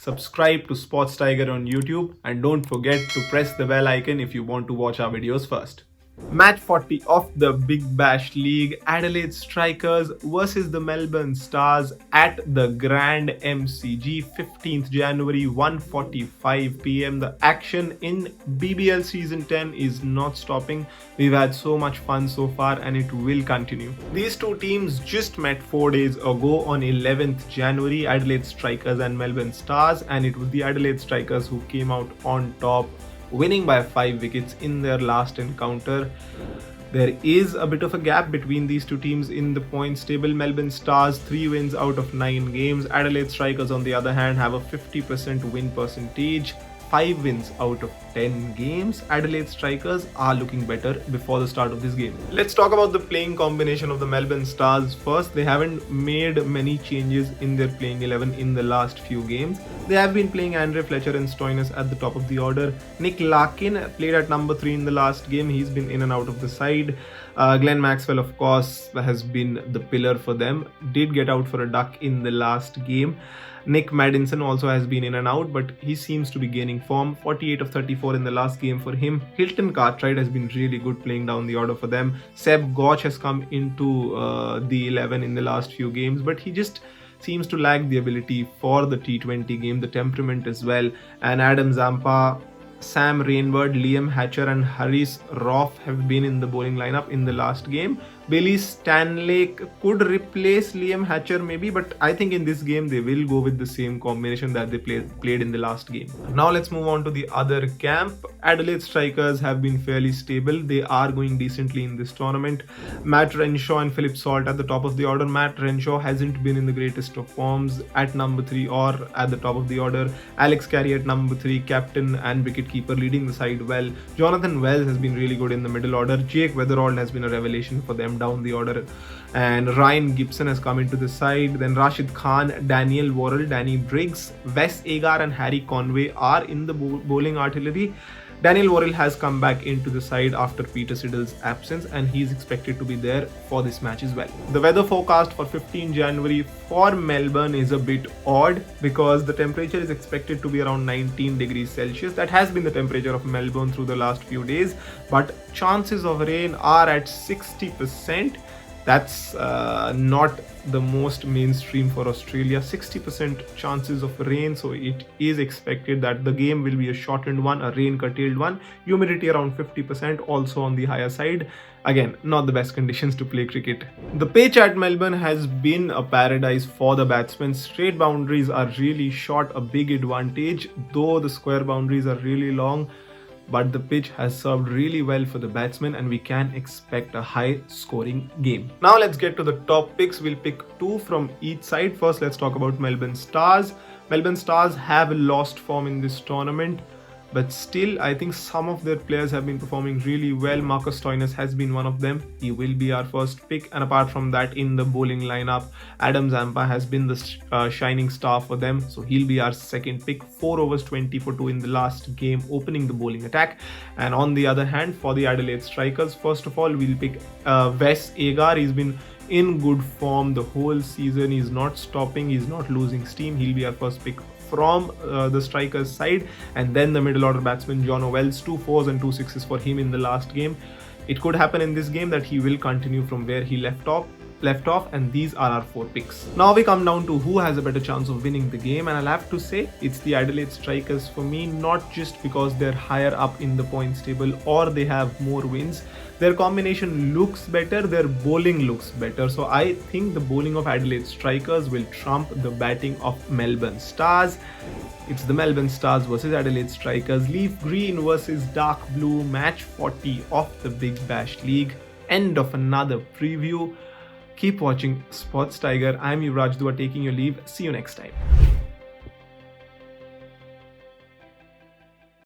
Subscribe to Sports Tiger on YouTube and don't forget to press the bell icon if you want to watch our videos first. Match 40 of the Big Bash League, Adelaide Strikers versus the Melbourne Stars at the Grand MCG, 15th January, 1:45 p.m. The action in BBL Season 10 is not stopping. We've had so much fun so far and it will continue. These two teams just met 4 days ago on 11th January, Adelaide Strikers and Melbourne Stars, and it was the Adelaide Strikers who came out on top, winning by 5 wickets in their last encounter. There is a bit of a gap between these two teams in the points table. Melbourne Stars 3 wins out of 9 games. Adelaide Strikers on the other hand have a 50% win percentage, 5 wins out of 10 games. Adelaide Strikers are looking better before the start of this game. Let's talk about the playing combination of the Melbourne Stars first. They haven't made many changes in their playing 11 in the last few games. They have been playing Andre Fletcher and Stoinis at the top of the order. Nick Larkin played at number 3 in the last game. He's been in and out of the side. Glenn Maxwell, of course, has been the pillar for them. Did get out for a duck in the last game. Nick Maddinson also has been in and out, but he seems to be gaining form. 48 of 34 in the last game for him. Hilton Cartwright has been really good playing down the order for them. Seb Gauch has come into the 11 in the last few games, but he just seems to lack the ability for the T20 game, the temperament as well. And Adam Zampa, Sam Rainbird, Liam Hatcher and Haris Roth have been in the bowling lineup in the last game. Billy Stanlake could replace Liam Hatcher maybe, but I think in this game they will go with the same combination that they played in the last game. Now let's move on to the other camp. Adelaide Strikers have been fairly stable. They are going decently in this tournament. Matt Renshaw and Philip Salt at the top of the order. Matt Renshaw hasn't been in the greatest of forms at number 3 or at the top of the order. Alex Carey at number 3, captain and wicketkeeper, leading the side well. Jonathan Wells has been really good in the middle order. Jake Weatherald has been a revelation for them down the order, and Ryan Gibson has come into the side. Then Rashid Khan, Daniel Worrell, Danny Briggs, Wes Agar and Harry Conway are in the bowling artillery. Daniel Worrell has come back into the side after Peter Siddle's absence, and he's expected to be there for this match as well. The weather forecast for 15 January for Melbourne is a bit odd because the temperature is expected to be around 19 degrees Celsius. That has been the temperature of Melbourne through the last few days, but chances of rain are at 60%. That's not the most mainstream for Australia. 60% chances of rain, so it is expected that the game will be a shortened one, a rain curtailed one. Humidity around 50%, also on the higher side. Again, not the best conditions to play cricket. The pitch at Melbourne has been a paradise for the batsmen. Straight boundaries are really short, a big advantage, though the square boundaries are really long. But the pitch has served really well for the batsmen and we can expect a high scoring game. Now let's get to the top picks. We'll pick 2 from each side. First, let's talk about Melbourne Stars. Melbourne Stars have lost form in this tournament, but still I think some of their players have been performing really well. Marcus Stoinis has been one of them. He will be our first pick, and apart from that, in the bowling lineup, Adam Zampa has been the shining star for them, so he'll be our second pick. 4 overs 20 for 2 in the last game, opening the bowling attack. And on the other hand, for the Adelaide Strikers, first of all we'll pick Wes Agar. He's been in good form the whole season. He's not stopping, he's not losing steam. He'll be our first pick from the Strikers side. And then the middle order batsman John Wells, 2 4s and 2 6s for him in the last game. It could happen in this game that he will continue from where he left off, and these are our 4 picks. Now we come down to who has a better chance of winning the game, and I'll have to say it's the Adelaide Strikers for me, not just because they're higher up in the points table or they have more wins. Their combination looks better, their bowling looks better. So I think the bowling of Adelaide Strikers will trump the batting of Melbourne Stars. It's the Melbourne Stars versus Adelaide Strikers. Leaf green versus dark blue, match 40 of the Big Bash League. End of another preview. Keep watching Sports Tiger. I'm Yuvraj Dua taking your leave. See you next time.